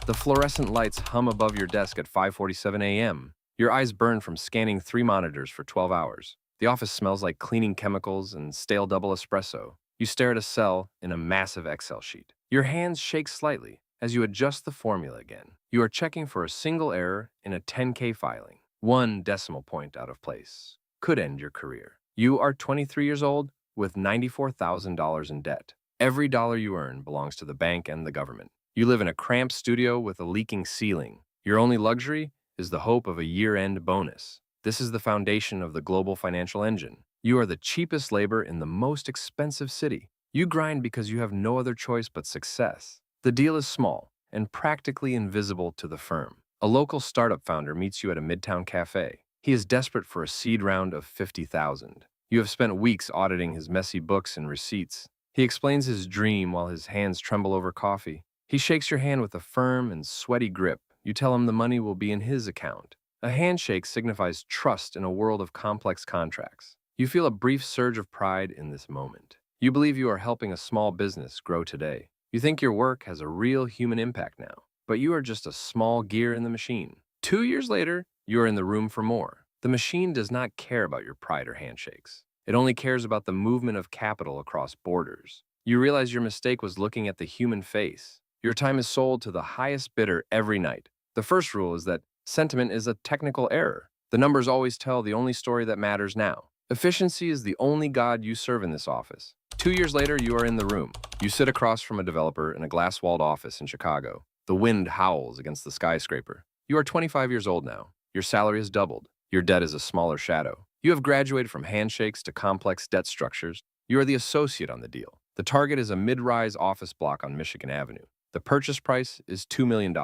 The fluorescent lights hum above your desk at 5:47 a.m. Your eyes burn from scanning 3 monitors for 12 hours. The office smells like cleaning chemicals and stale double espresso. You stare at a cell in a massive Excel sheet. Your hands shake slightly as you adjust the formula again. You are checking for a single error in a 10K filing. One decimal point out of place could end your career. You are 23 years old with $94,000 in debt. Every dollar you earn belongs to the bank and the government. You live in a cramped studio with a leaking ceiling. Your only luxury is the hope of a year-end bonus. This is the foundation of the global financial engine. You are the cheapest labor in the most expensive city. You grind because you have no other choice but success. The deal is small and practically invisible to the firm. A local startup founder meets you at a midtown cafe. He is desperate for a seed round of $50,000. You have spent weeks auditing his messy books and receipts. He explains his dream while his hands tremble over coffee. He shakes your hand with a firm and sweaty grip. You tell him the money will be in his account. A handshake signifies trust in a world of complex contracts. You feel a brief surge of pride in this moment. You believe you are helping a small business grow today. You think your work has a real human impact now, but you are just a small gear in the machine. 2 years later, you are in the room for more. The machine does not care about your pride or handshakes. It only cares about the movement of capital across borders. You realize your mistake was looking at the human face. Your time is sold to the highest bidder every night. The first rule is that sentiment is a technical error. The numbers always tell the only story that matters now. Efficiency is the only god you serve in this office. 2 years later, you are in the room. You sit across from a developer in a glass-walled office in Chicago. The wind howls against the skyscraper. You are 25 years old now. Your salary has doubled. Your debt is a smaller shadow. You have graduated from handshakes to complex debt structures. You are the associate on the deal. The target is a mid-rise office block on Michigan Avenue. The purchase price is $2 million.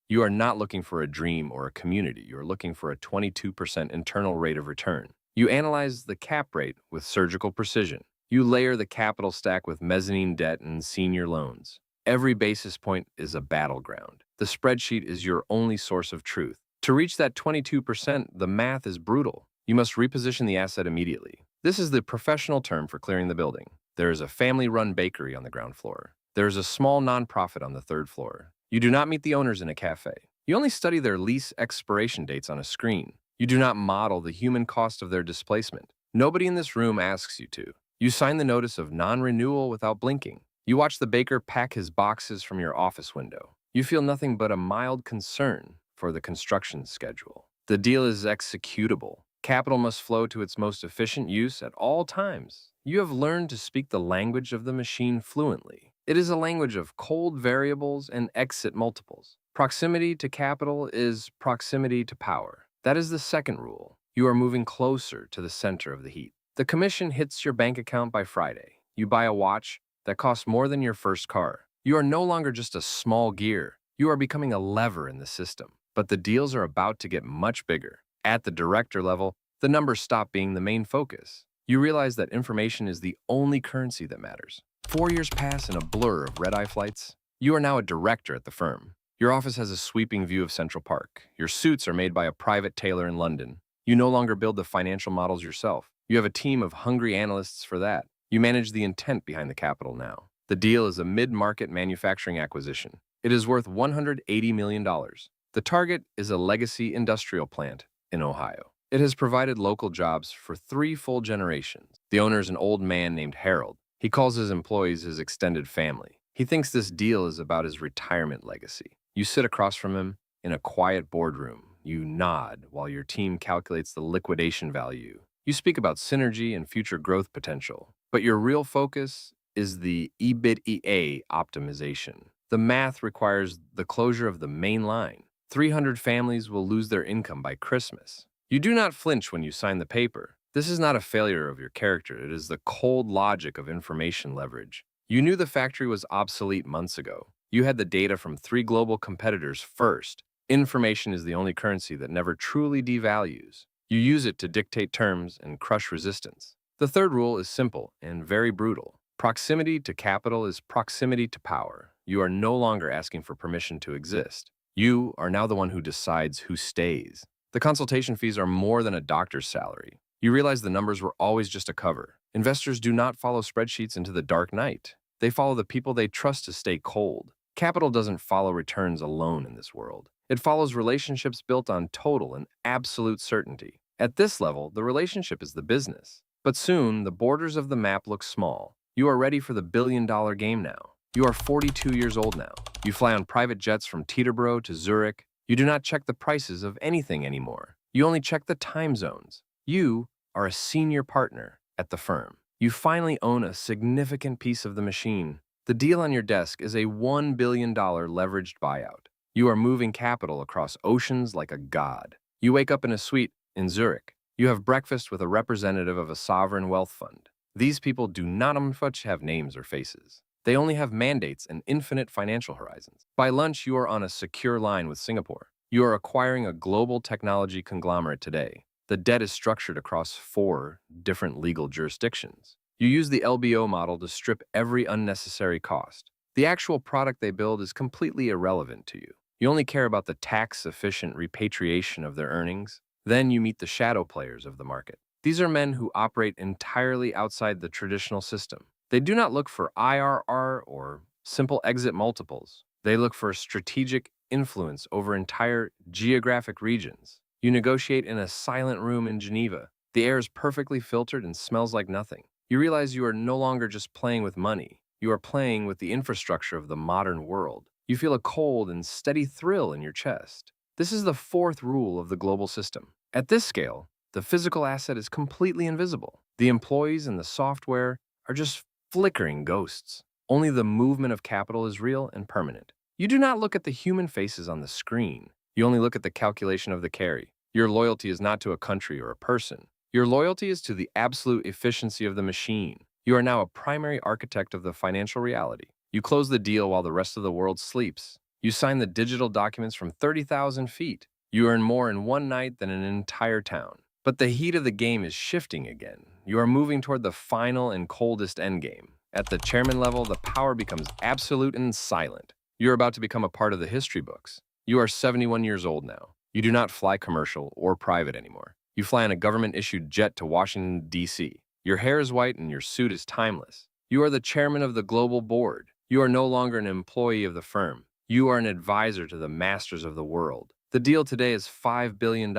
You are not looking for a dream or a community. You are looking for a 22% internal rate of return. You analyze the cap rate with surgical precision. You layer the capital stack with mezzanine debt and senior loans. Every basis point is a battleground. The spreadsheet is your only source of truth. To reach that 22%, the math is brutal. You must reposition the asset immediately. This is the professional term for clearing the building. There is a family-run bakery on the ground floor. There is a small nonprofit on the third floor. You do not meet the owners in a cafe. You only study their lease expiration dates on a screen. You do not model the human cost of their displacement. Nobody in this room asks you to. You sign the notice of non-renewal without blinking. You watch the baker pack his boxes from your office window. You feel nothing but a mild concern for the construction schedule. The deal is executable. Capital must flow to its most efficient use at all times. You have learned to speak the language of the machine fluently. It is a language of cold variables and exit multiples. Proximity to capital is proximity to power. That is the second rule. You are moving closer to the center of the heat. The commission hits your bank account by Friday. You buy a watch that costs more than your first car. You are no longer just a small gear. You are becoming a lever in the system. But the deals are about to get much bigger. At the director level, the numbers stop being the main focus. You realize that information is the only currency that matters. 4 years pass in a blur of red-eye flights. You are now a director at the firm. Your office has a sweeping view of Central Park. Your suits are made by a private tailor in London. You no longer build the financial models yourself. You have a team of hungry analysts for that. You manage the intent behind the capital now. The deal is a mid-market manufacturing acquisition. It is worth $180 million. The target is a legacy industrial plant in Ohio. It has provided local jobs for 3 full generations. The owner is an old man named Harold. He calls his employees his extended family. He thinks this deal is about his retirement legacy. You sit across from him in a quiet boardroom. You nod while your team calculates the liquidation value. You speak about synergy and future growth potential, but your real focus is the EBITDA optimization. The math requires the closure of the main line. 300 families will lose their income by Christmas. You do not flinch when you sign the paper. This is not a failure of your character. It is the cold logic of information leverage. You knew the factory was obsolete months ago. You had the data from 3 global competitors first. Information is the only currency that never truly devalues. You use it to dictate terms and crush resistance. The third rule is simple and very brutal. Proximity to capital is proximity to power. You are no longer asking for permission to exist. You are now the one who decides who stays. The consultation fees are more than a doctor's salary. You realize the numbers were always just a cover. Investors do not follow spreadsheets into the dark night. They follow the people they trust to stay cold. Capital doesn't follow returns alone in this world. It follows relationships built on total and absolute certainty. At this level, the relationship is the business. But soon, the borders of the map look small. You are ready for the billion-dollar game now. You are 42 years old now. You fly on private jets from Teterboro to Zurich. You do not check the prices of anything anymore. You only check the time zones. You are a senior partner at the firm. You finally own a significant piece of the machine. The deal on your desk is a $1 billion leveraged buyout. You are moving capital across oceans like a god. You wake up in a suite in Zurich. You have breakfast with a representative of a sovereign wealth fund. These people do not much have names or faces. They only have mandates and infinite financial horizons. By lunch, you are on a secure line with Singapore. You are acquiring a global technology conglomerate today. The debt is structured across 4 different legal jurisdictions. You use the LBO model to strip every unnecessary cost. The actual product they build is completely irrelevant to you. You only care about the tax-efficient repatriation of their earnings. Then you meet the shadow players of the market. These are men who operate entirely outside the traditional system. They do not look for IRR or simple exit multiples. They look for strategic influence over entire geographic regions. You negotiate in a silent room in Geneva. The air is perfectly filtered and smells like nothing. You realize you are no longer just playing with money. You are playing with the infrastructure of the modern world. You feel a cold and steady thrill in your chest. This is the 4th rule of the global system. At this scale, the physical asset is completely invisible. The employees and the software are just flickering ghosts. Only the movement of capital is real and permanent. You do not look at the human faces on the screen. You only look at the calculation of the carry. Your loyalty is not to a country or a person. Your loyalty is to the absolute efficiency of the machine. You are now a primary architect of the financial reality. You close the deal while the rest of the world sleeps. You sign the digital documents from 30,000 feet. You earn more in one night than an entire town. But the heat of the game is shifting again. You are moving toward the final and coldest endgame. At the chairman level, the power becomes absolute and silent. You are about to become a part of the history books. You are 71 years old now. You do not fly commercial or private anymore. You fly on a government-issued jet to Washington, D.C. Your hair is white and your suit is timeless. You are the chairman of the global board. You are no longer an employee of the firm. You are an advisor to the masters of the world. The deal today is $5 billion.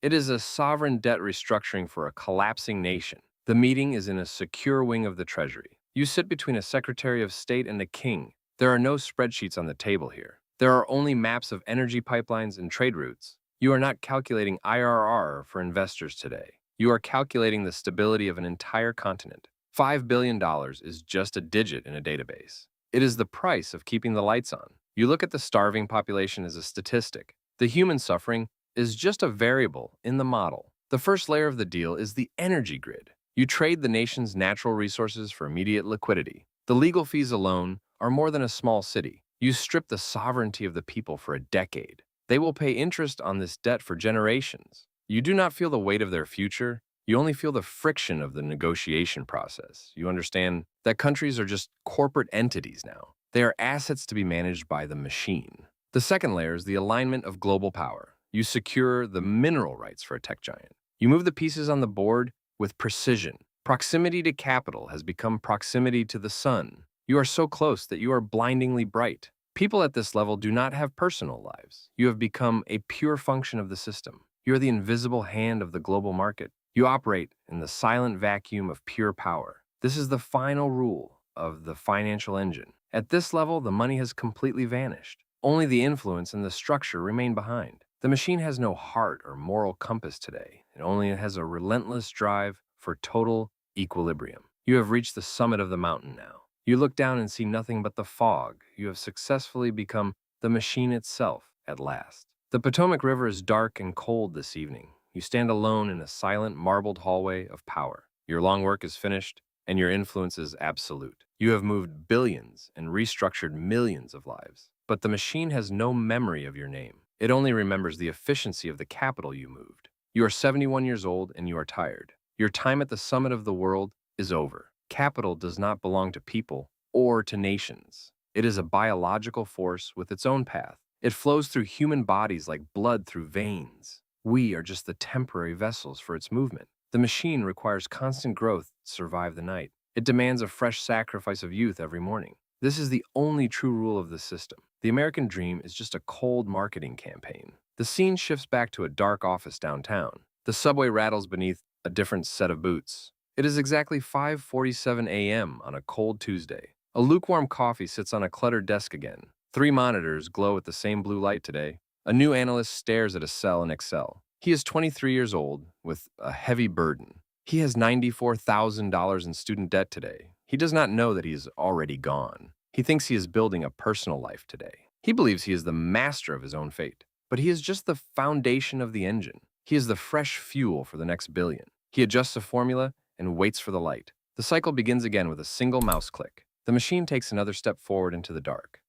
It is a sovereign debt restructuring for a collapsing nation. The meeting is in a secure wing of the Treasury. You sit between a Secretary of State and a king. There are no spreadsheets on the table here. There are only maps of energy pipelines and trade routes. You are not calculating IRR for investors today. You are calculating the stability of an entire continent. $5 billion is just a digit in a database. It is the price of keeping the lights on. You look at the starving population as a statistic. The human suffering is just a variable in the model. The first layer of the deal is the energy grid. You trade the nation's natural resources for immediate liquidity. The legal fees alone are more than a small city. You strip the sovereignty of the people for a decade. They will pay interest on this debt for generations. You do not feel the weight of their future. You only feel the friction of the negotiation process. You understand that countries are just corporate entities now. They are assets to be managed by the machine. The second layer is the alignment of global power. You secure the mineral rights for a tech giant. You move the pieces on the board with precision. Proximity to capital has become proximity to the sun. You are so close that you are blindingly bright. People at this level do not have personal lives. You have become a pure function of the system. You are the invisible hand of the global market. You operate in the silent vacuum of pure power. This is the final rule of the financial engine. At this level, the money has completely vanished. Only the influence and the structure remain behind. The machine has no heart or moral compass today. It only has a relentless drive for total equilibrium. You have reached the summit of the mountain now. You look down and see nothing but the fog. You have successfully become the machine itself at last. The Potomac River is dark and cold this evening. You stand alone in a silent, marbled hallway of power. Your long work is finished, and your influence is absolute. You have moved billions and restructured millions of lives. But the machine has no memory of your name. It only remembers the efficiency of the capital you moved. You are 71 years old and you are tired. Your time at the summit of the world is over. Capital does not belong to people or to nations. It is a biological force with its own path. It flows through human bodies like blood through veins. We are just the temporary vessels for its movement. The machine requires constant growth to survive the night. It demands a fresh sacrifice of youth every morning. This is the only true rule of the system. The American dream is just a cold marketing campaign. The scene shifts back to a dark office downtown. The subway rattles beneath a different set of boots. It is exactly 5:47 a.m. on a cold Tuesday. A lukewarm coffee sits on a cluttered desk again. 3 monitors glow with the same blue light today. A new analyst stares at a cell in Excel. He is 23 years old with a heavy burden. He has $94,000 in student debt today. He does not know that he is already gone. He thinks he is building a personal life today. He believes he is the master of his own fate. But he is just the foundation of the engine. He is the fresh fuel for the next billion. He adjusts a formula and waits for the light. The cycle begins again with a single mouse click. The machine takes another step forward into the dark.